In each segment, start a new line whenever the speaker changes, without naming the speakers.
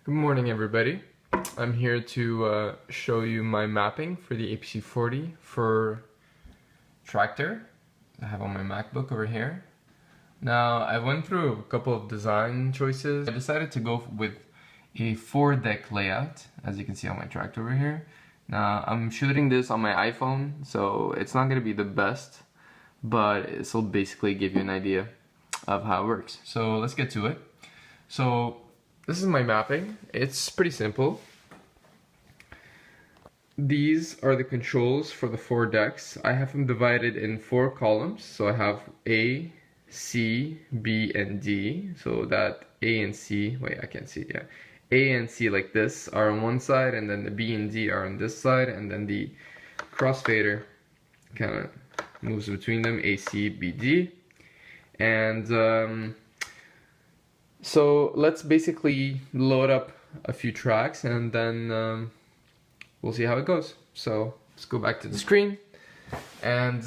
Good morning, everybody. I'm here to show you my mapping for the APC40 for Traktor. I have on my MacBook over here. Now, I went through a couple of design choices. I decided to go with a 4-deck layout, as you can see on my Traktor over here. Now, I'm shooting this on my iPhone, so it's not going to be the best, but this will basically give you an idea of how it works. So let's get to it. So this is my mapping. It's pretty simple. These are the controls for the 4 decks. I have them divided in 4 columns. So I have A, C, B, and D. So that A and C, wait, I can't see it yet. A and C like this are on one side, and then the B and D are on this side, and then the crossfader kind of moves between them, A, C, B, D. And so let's basically load up a few tracks and then we'll see how it goes. So let's go back to the screen. And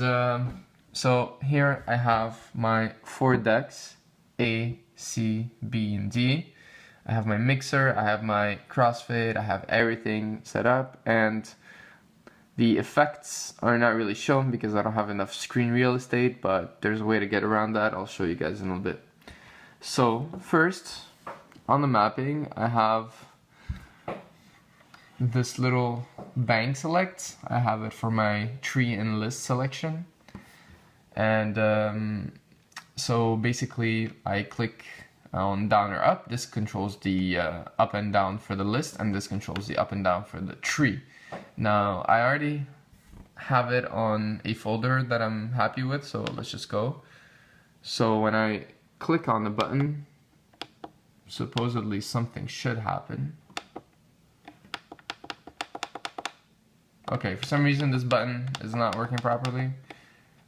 so here I have my 4 decks, A, C, B, and D. I have my mixer, I have my crossfade, I have everything set up, and the effects are not really shown because I don't have enough screen real estate, but there's a way to get around that. I'll show you guys in a little bit. So first, on the mapping, I have this little bank select. I have it for my tree and list selection. And so basically I click on down or up. This controls the up and down for the list, and this controls the up and down for the tree. Now, I already have it on a folder that I'm happy with, so let's just go. So when I click on the button, supposedly something should happen. Okay, for some reason this button is not working properly,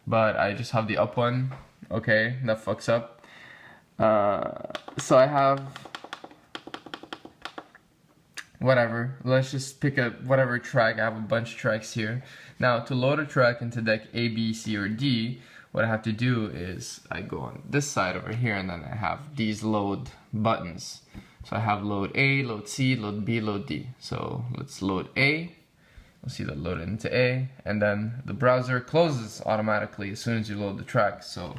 but I just have the up one. Okay, that fucks up. So I have whatever, let's just pick up whatever track. I have a bunch of tracks here. Now, to load a track into deck A, B, C, or D, what I have to do is I go on this side over here, and then I have these load buttons. So I have load A, load C, load B, load D. So let's load A. We'll see that load into A, and then the browser closes automatically as soon as you load the track. So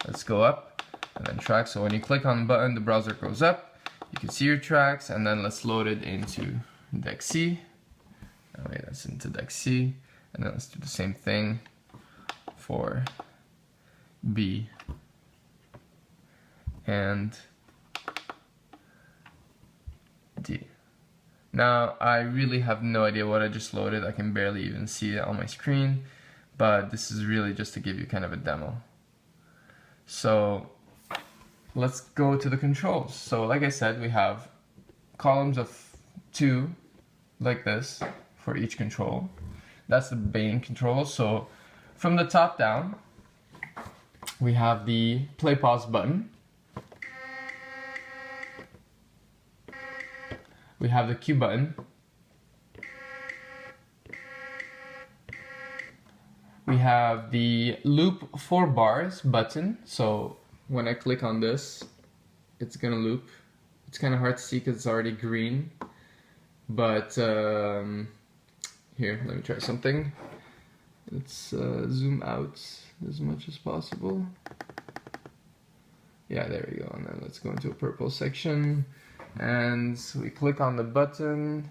let's go up and then track. So when you click on the button, the browser goes up. You can see your tracks, and then let's load it into deck C. Oh wait, that's into deck C. And then let's do the same thing for B and D. Now, I really have no idea what I just loaded. I can barely even see it on my screen, but this is really just to give you kind of a demo. So let's go to the controls. So like I said, we have columns of 2 like this for each control. That's the main control. So from the top down, we have the play pause button. We have the Q button. We have the loop 4 bars button. So when I click on this, it's gonna loop. It's kind of hard to see because it's already green. But here, let me try something. Let's zoom out as much as possible. Yeah, there we go. And then let's go into a purple section. And so we click on the button.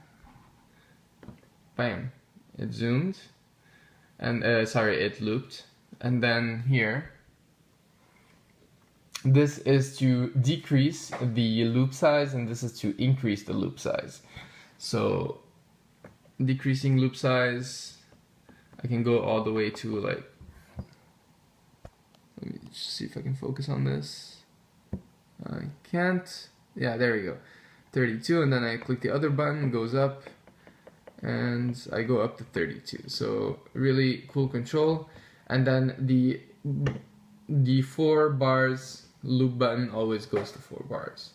Bam. It zoomed. And sorry, it looped. And then here, this is to decrease the loop size, and this is to increase the loop size. So decreasing loop size, I can go all the way to like, let me just see if I can focus on this. I can't. Yeah, there we go. 32, and then I click the other button, it goes up, and I go up to 32. So really cool control. And then the 4 bars loop button always goes to 4 bars.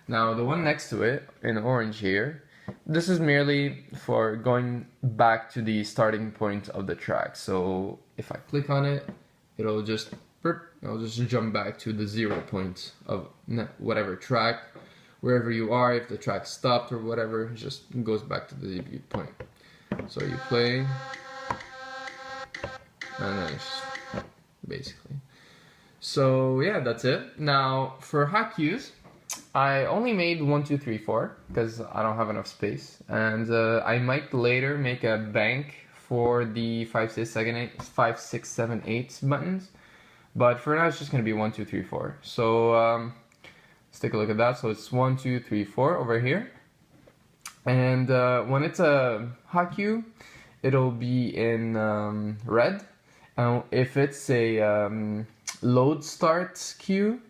Now the one next to it in orange here, this is merely for going back to the starting point of the track. So if I click on it, it'll just jump back to the 0 point of whatever track wherever you are, if the track stopped or whatever, it just goes back to the debut point. So you play, and then it's just basically. So yeah, that's it. Now for hot cues, I only made 1, 2, 3, 4 because I don't have enough space, and I might later make a bank for the 5, 6, 7, 8, 5, 6, 7, 8 buttons. But for now, it's just gonna be 1, 2, 3, 4. So let's take a look at that. So it's 1, 2, 3, 4 over here. And when it's a hot cue, it'll be in red. If it's a load start cue,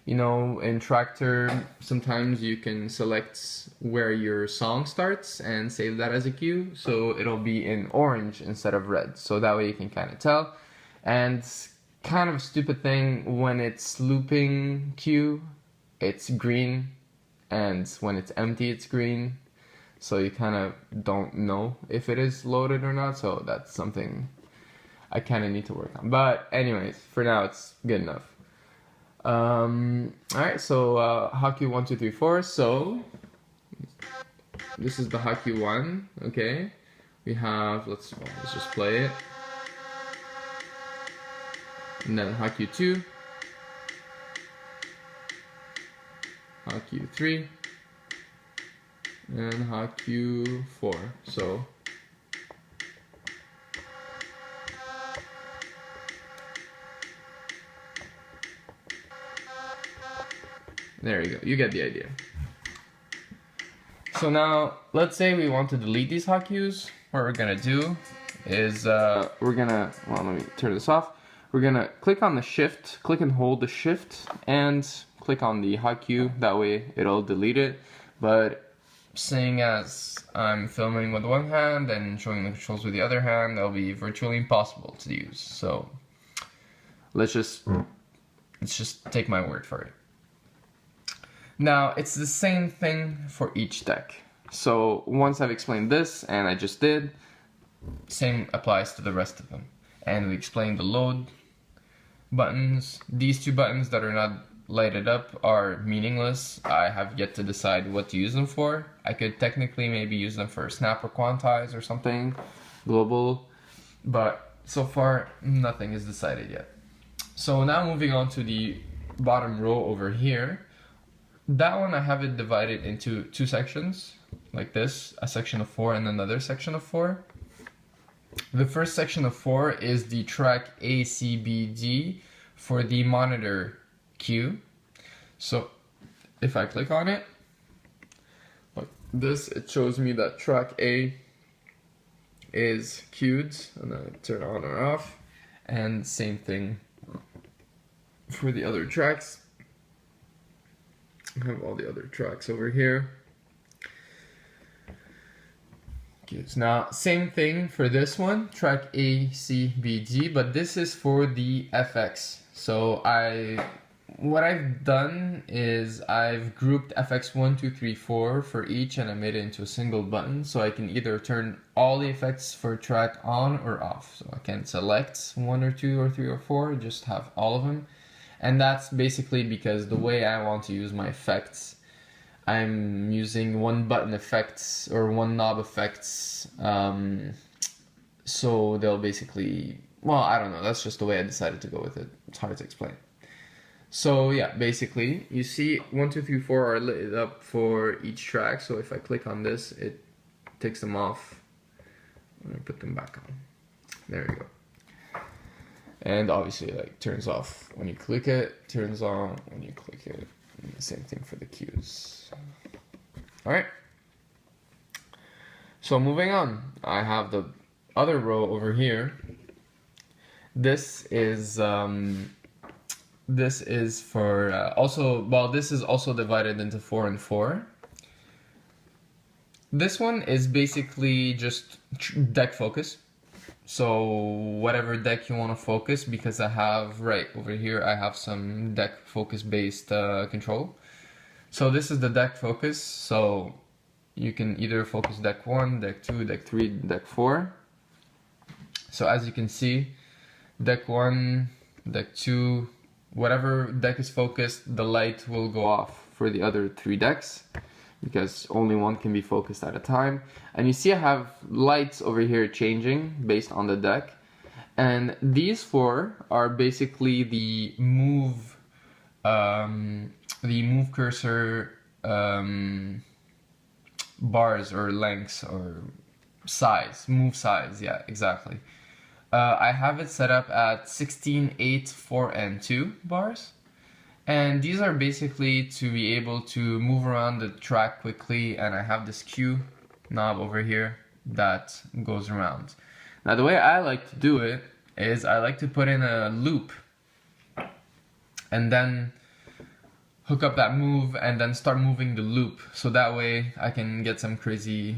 you know, in Traktor, sometimes you can select where your song starts and save that as a cue. So it'll be in orange instead of red. So that way you can kind of tell. And kind of a stupid thing, when it's looping cue, it's green. And when it's empty, it's green. So you kind of don't know if it is loaded or not. So that's something I kind of need to work on. But anyways, for now, it's good enough. Alright, so hot cue 1, 2, 3, 4. So this is the hot cue 1. Okay, we have let's just play it, and then hot cue 2, hot cue 3, and hot cue 4. So there you go, you get the idea. So now, let's say we want to delete these hot cues. What we're gonna do is, we're gonna, well, let me turn this off. We're gonna click on the shift, click and hold the shift, and click on the hot cue. That way it'll delete it. But seeing as I'm filming with one hand and showing the controls with the other hand, that'll be virtually impossible to use. So let's just take my word for it. Now, it's the same thing for each deck. So once I've explained this, and I just did, same applies to the rest of them. And we explained the load buttons. These two buttons that are not lighted up are meaningless. I have yet to decide what to use them for. I could technically maybe use them for snap or quantize or something global, but so far nothing is decided yet. So now moving on to the bottom row over here. That one I have it divided into two sections, like this, a section of 4 and another section of 4. The first section of 4 is the track A, C, B, D for the monitor cue. So if I click on it, like this, it shows me that track A is cued, and then I turn on or off, and same thing for the other tracks. I have all the other tracks over here. Okay, so now same thing for this one, track A, C, B, D, but this is for the FX. So what I've done is I've grouped FX 1, 2, 3, 4 for each, and I made it into a single button, so I can either turn all the effects for track on or off. So I can select 1 or 2 or 3 or 4, just have all of them. And that's basically because the way I want to use my effects, I'm using one button effects or one knob effects. So they'll basically, well, I don't know, that's just the way I decided to go with it. It's hard to explain. So yeah, basically, you see 1, 2, 3, 4 are lit up for each track. So if I click on this, it takes them off. I'm gonna put them back on. There we go. And obviously, like, turns off when you click it, turns on when you click it. And the same thing for the cues. Alright. So moving on, I have the other row over here. This is for also, well, this is also divided into 4 and 4. This one is basically just deck focus. So whatever deck you want to focus, because I have, right over here, I have some deck focus based control. So this is the deck focus, so you can either focus deck 1, deck 2, deck 3, deck 4. So as you can see, deck 1, deck 2, whatever deck is focused, the light will go off for the other 3 decks, because only one can be focused at a time. And you see I have lights over here changing based on the deck. And these 4 are basically the move cursor bars or lengths or size, move size, yeah, exactly. I have it set up at 16, 8, 4, and 2 bars. And these are basically to be able to move around the track quickly, and I have this Q knob over here that goes around. Now the way I like to do it is I like to put in a loop and then hook up that move and then start moving the loop, so that way I can get some crazy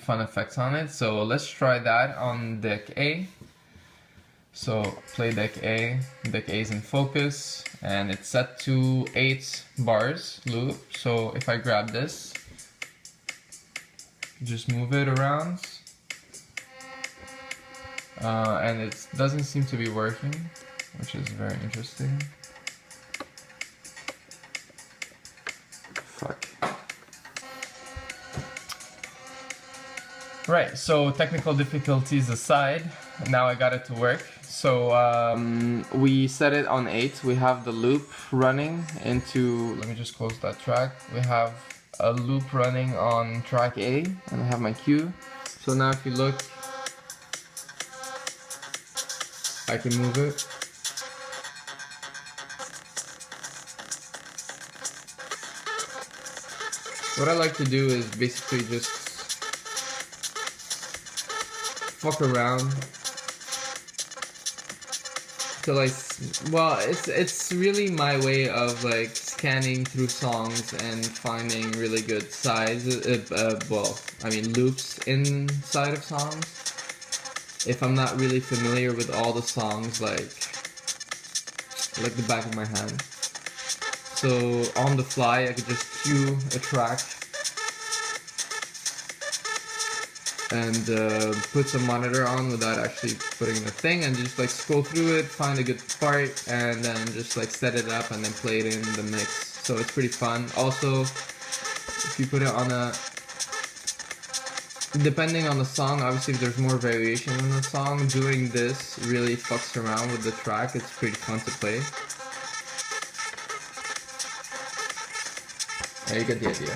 fun effects on it. So let's try that on deck A. So play deck A. Deck A is in focus and it's set to 8 bars loop. So if I grab this, just move it around, and it doesn't seem to be working, which is very interesting. Fuck. Right, so technical difficulties aside, now I got it to work. So we set it on 8, we have the loop running into, let me just close that track. We have a loop running on track A, and I have my cue. So now if you look, I can move it. What I like to do is basically just fuck around till it's really my way of like scanning through songs and finding really good loops inside of songs. If I'm not really familiar with all the songs like the back of my hand. So on the fly I could just cue a track and put some monitor on without actually putting the thing, and just like scroll through it, find a good part, and then just like set it up and then play it in the mix. So it's pretty fun. Also, if you put it on depending on the song, obviously if there's more variation in the song, doing this really fucks around with the track. It's pretty fun to play. Yeah, you get the idea.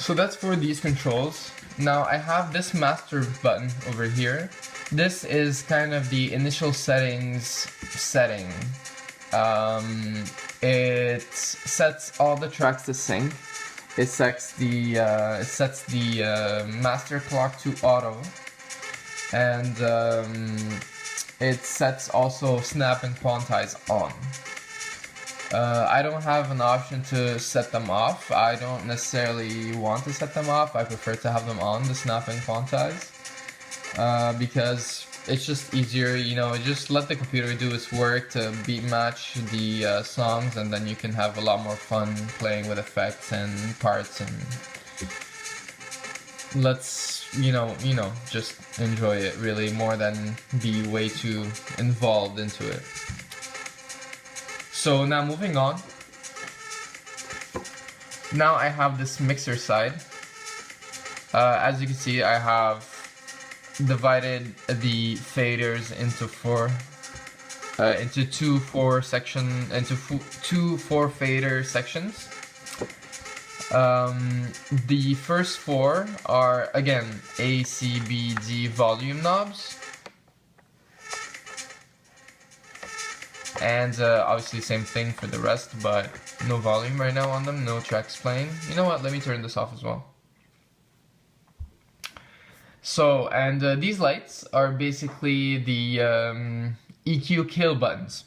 So that's for these controls. Now I have this master button over here. This is kind of the initial setting. It sets all the tracks to sync. It sets the master clock to auto, and it sets also snap and quantize on. I don't have an option to set them off. I don't necessarily want to set them off. I prefer to have them on, the snap and quantize, because it's just easier, you know, just let the computer do its work to beat match the songs, and then you can have a lot more fun playing with effects and parts, and let's, you know, just enjoy it really more than be way too involved into it. So now moving on. Now I have this mixer side. As you can see, I have divided the faders into two 4 fader sections. The first 4 are again A, C, B, D volume knobs. And obviously same thing for the rest, but no volume right now on them, no tracks playing. You know what, let me turn this off as well. So, and these lights are basically the EQ kill buttons.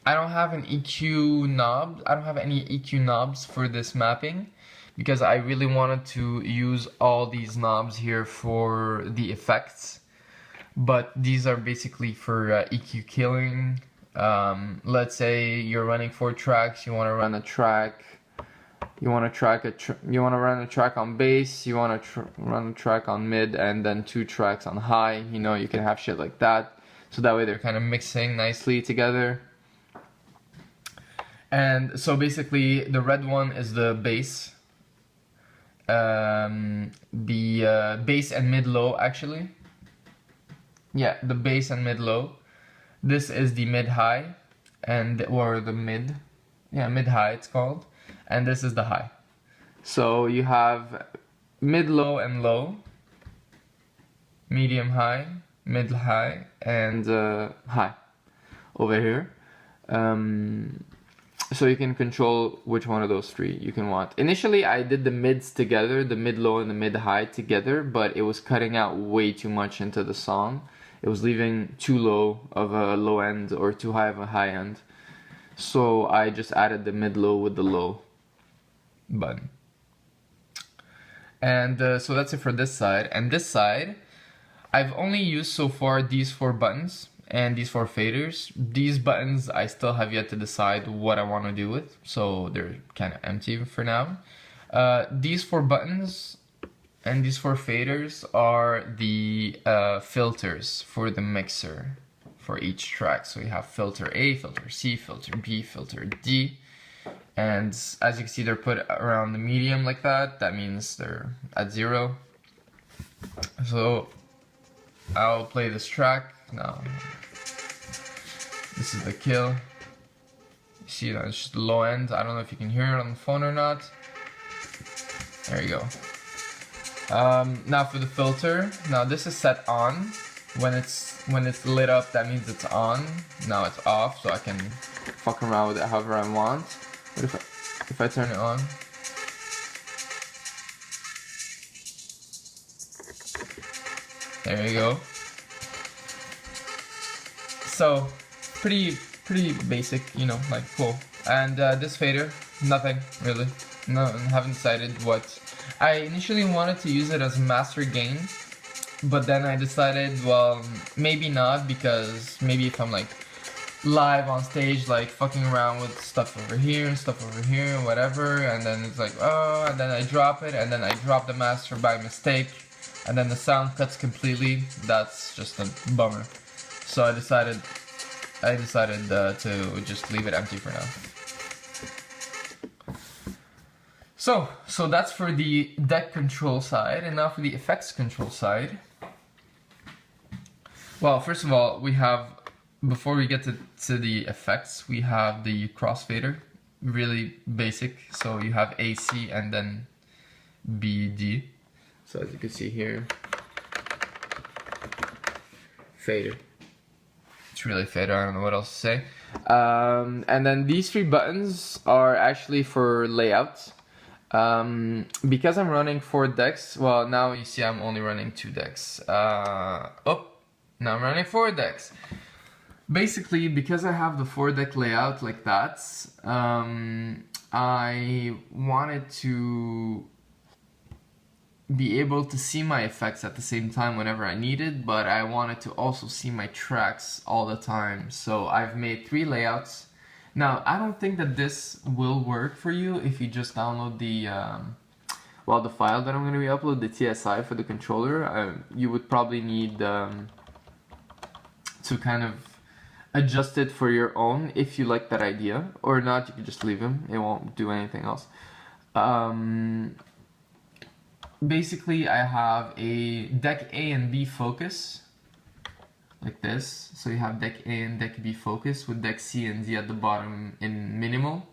I don't have an EQ knob, I don't have any EQ knobs for this mapping, because I really wanted to use all these knobs here for the effects. But these are basically for EQ killing. Let's say you're running 4 tracks, you want to run a track, you want to run a track on bass, you want to run a track on mid, and then 2 tracks on high. You know, you can have shit like that, so that way they're kind of mixing nicely together. And so basically the red one is the bass. The bass and mid-low actually. Yeah, the bass and mid-low. This is the mid-high, or the mid. Yeah, mid-high it's called. And this is the high. So you have mid-low and low, medium-high, mid-high, and high over here. So you can control which one of those three you can want. Initially, I did the mids together, the mid-low and the mid-high together, but it was cutting out way too much into the song. It was leaving too low of a low end or too high of a high end. So I just added the mid-low with the low button. And so that's it for this side. And this side, I've only used so far these 4 buttons and these 4 faders. These buttons I still have yet to decide what I want to do with, so they're kind of empty for now. These 4 buttons and these 4 faders are the filters for the mixer for each track. So you have filter A, filter C, filter B, filter D. And as you can see, they're put around the medium like that. That means they're at 0. So I'll play this track now. This is the kill. You see that it's just the low end. I don't know if you can hear it on the phone or not. There you go. Now for the filter. Now this is set on. When it's lit up, that means it's on. Now it's off, so I can fuck around with it however I want. But if I turn it on, there you go. So pretty basic, you know, like cool. And this fader, nothing really. No, I haven't decided what. I initially wanted to use it as master gain, but then I decided, well, maybe not, because maybe if I'm like live on stage, like fucking around with stuff over here and stuff over here and whatever, and then it's like, oh, and then I drop it, and then I drop the master by mistake, and then the sound cuts completely. That's just a bummer. So I decided to just leave it empty for now. So that's for the deck control side, and now for the effects control side. Well, first of all, we have, before we get to the effects, we have the crossfader, really basic. So you have AC and then BD. So as you can see here, fader. It's really fader, I don't know what else to say. And then these 3 buttons are actually for layouts. Because I'm running 4 decks, well, now you see I'm only running 2 decks. Now I'm running 4 decks. Basically, because I have the 4 deck layout like that, I wanted to be able to see my effects at the same time whenever I needed, but I wanted to also see my tracks all the time. So I've made 3 layouts. Now, I don't think that this will work for you if you just download the the file that I'm going to re-upload, the TSI for the controller. You would probably need to kind of adjust it for your own if you like that idea. Or not, you can just leave them. It won't do anything else. Basically, I have a deck A and B focus, like this. So you have deck A and deck B focus with deck C and D at the bottom in minimal.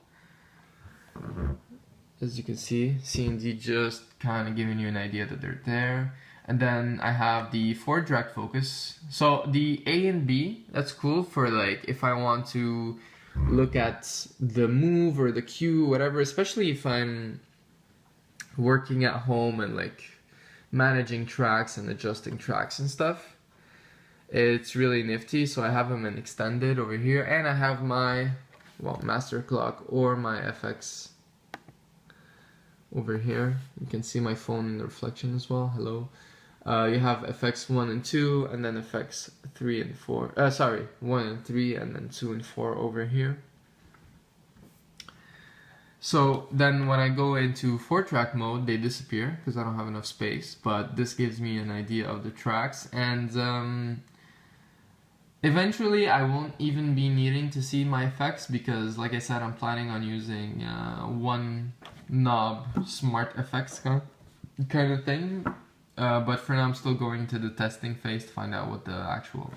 As you can see, C and D just kind of giving you an idea that they're there. And then I have the 4-track focus. So the A and B, that's cool for like if I want to look at the move or the cue, whatever, especially if I'm working at home and like managing tracks and adjusting tracks and stuff. It's really nifty. So I have them in extended over here, and I have my master clock or my FX over here. You can see my phone in the reflection as well. Hello. You have FX 1 and 2, and then FX 3 and 4. 1 and 3, and then 2 and 4 over here. So then when I go into 4-track mode, they disappear because I don't have enough space, but this gives me an idea of the tracks. And Eventually, I won't even be needing to see my effects because, like I said, I'm planning on using one knob smart effects kind of thing. But for now, I'm still going to the testing phase to find out what the actual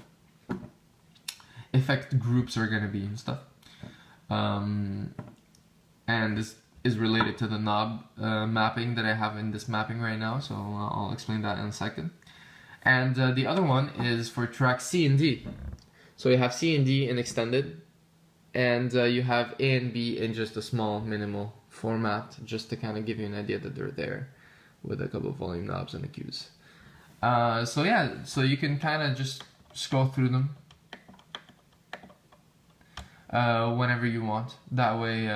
effect groups are going to be and stuff. And this is related to the knob mapping that I have in this mapping right now, so I'll explain that in a second. And the other one is for track C and D. So you have C and D in extended, and you have A and B in just a small minimal format, just to kind of give you an idea that they're there with a couple of volume knobs and EQs. So yeah, so you can kind of just scroll through them whenever you want. That way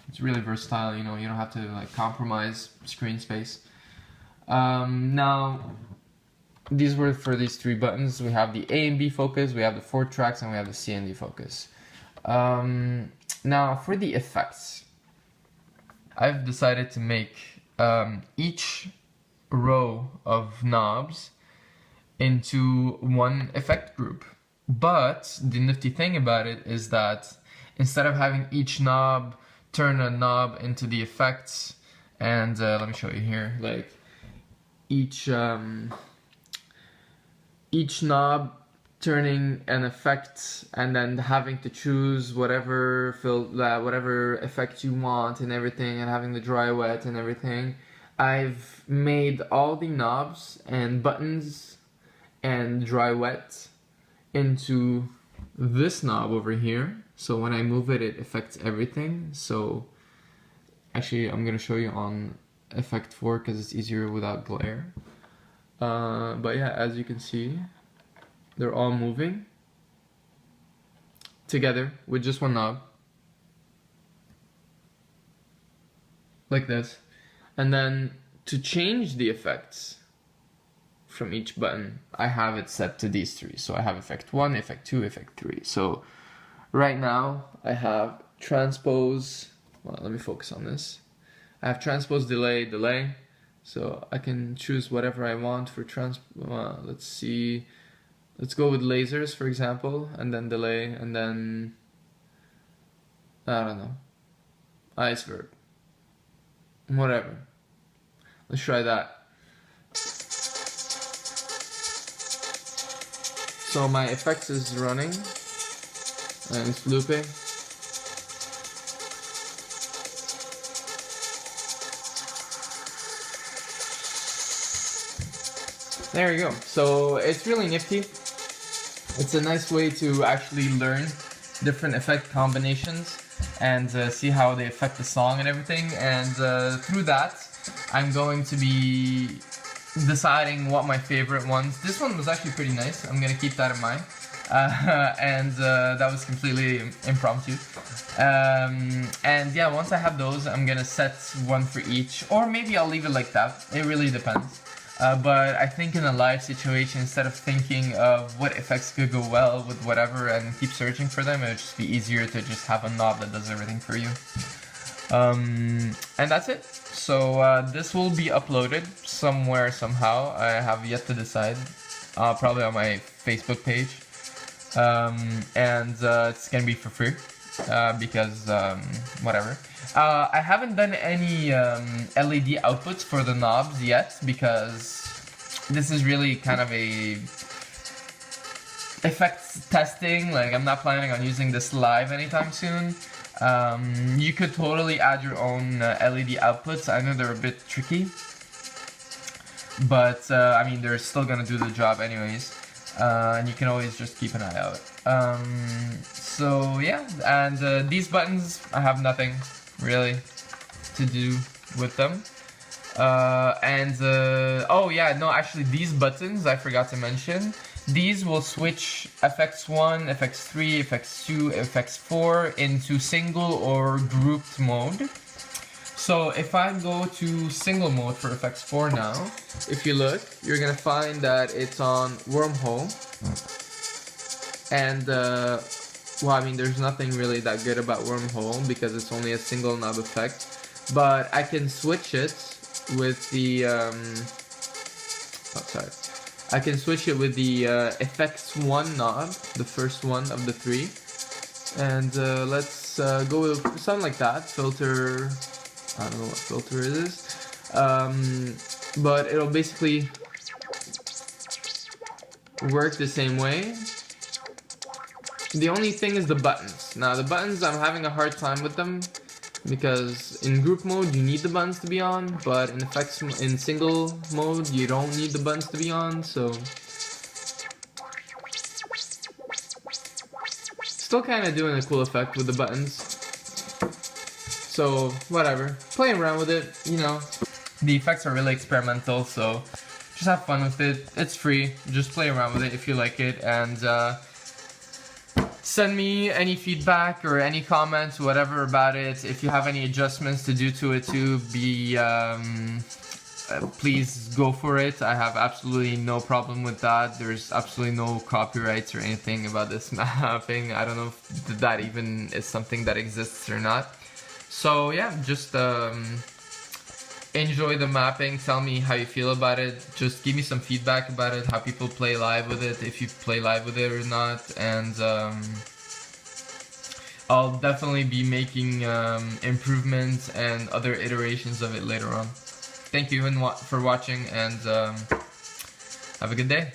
it's really versatile, you know, you don't have to like compromise screen space. Now, these were for these three buttons. We have the A and B focus, we have the 4 tracks, and we have the C and D focus. Now, for the effects, I've decided to make each row of knobs into one effect group. But the nifty thing about it is that instead of having each knob turn a knob into the effects, and let me show you here, like each knob turning an effect and then having to choose whatever effect you want and everything, and having the dry wet and everything. I've made all the knobs and buttons and dry wet into this knob over here, so when I move it, it affects everything. So actually I'm gonna show you on effect 4 because it's easier without glare. But yeah, as you can see, they're all moving together with just one knob, like this. And then to change the effects from each button, I have it set to these 3. So I have effect 1, effect 2, effect 3. So right now I have transpose, well, let me focus on this. I have transpose, delay. So I can choose whatever I want for let's see, let's go with lasers for example, and then delay, and then I don't know, iceberg, whatever. Let's try that. So my effects is running and it's looping. There you go. So it's really nifty. It's a nice way to actually learn different effect combinations and see how they affect the song and everything. And through that, I'm going to be deciding what my favorite ones. This one was actually pretty nice. I'm gonna keep that in mind. And that was completely impromptu. And yeah, once I have those, I'm gonna set one for each, or maybe I'll leave it like that. It really depends. But I think in a live situation, instead of thinking of what effects could go well with whatever and keep searching for them, it would just be easier to just have a knob that does everything for you. And that's it. So this will be uploaded somewhere, somehow. I have yet to decide. Probably on my Facebook page. And it's gonna be for free. Because whatever. I haven't done any LED outputs for the knobs yet, because this is really kind of a effects testing. Like, I'm not planning on using this live anytime soon. You could totally add your own LED outputs. I know they're a bit tricky, but I mean, they're still gonna do the job anyways. And you can always just keep an eye out. So yeah, and these buttons, I have nothing really to do with them. Oh yeah, no, actually these buttons, I forgot to mention, these will switch FX1, FX3, FX2, FX4 into single or grouped mode. So if I go to single mode for FX4 now, if you look, you're gonna find that it's on wormhole. And well, I mean, there's nothing really that good about wormhole because it's only a single knob effect. But I can switch it with the I can switch it with the effects 1 knob, the first one of the 3. And let's go with something like that. Filter, I don't know what filter it is. But it'll basically work the same way. The only thing is the buttons. Now the buttons, I'm having a hard time with them because in group mode you need the buttons to be on, but in effects in single mode you don't need the buttons to be on, so still kind of doing a cool effect with the buttons. So whatever, playing around with it, you know. The effects are really experimental, so just have fun with it. It's free, just play around with it if you like it, and send me any feedback or any comments, whatever about it. If you have any adjustments to do to it too, please go for it. I have absolutely no problem with that. There's absolutely no copyrights or anything about this mapping. I don't know if that even is something that exists or not. So yeah, just enjoy the mapping. Tell me how you feel about it. Just give me some feedback about it, how people play live with it, if you play live with it or not. And I'll definitely be making improvements and other iterations of it later on. Thank you for watching, and have a good day.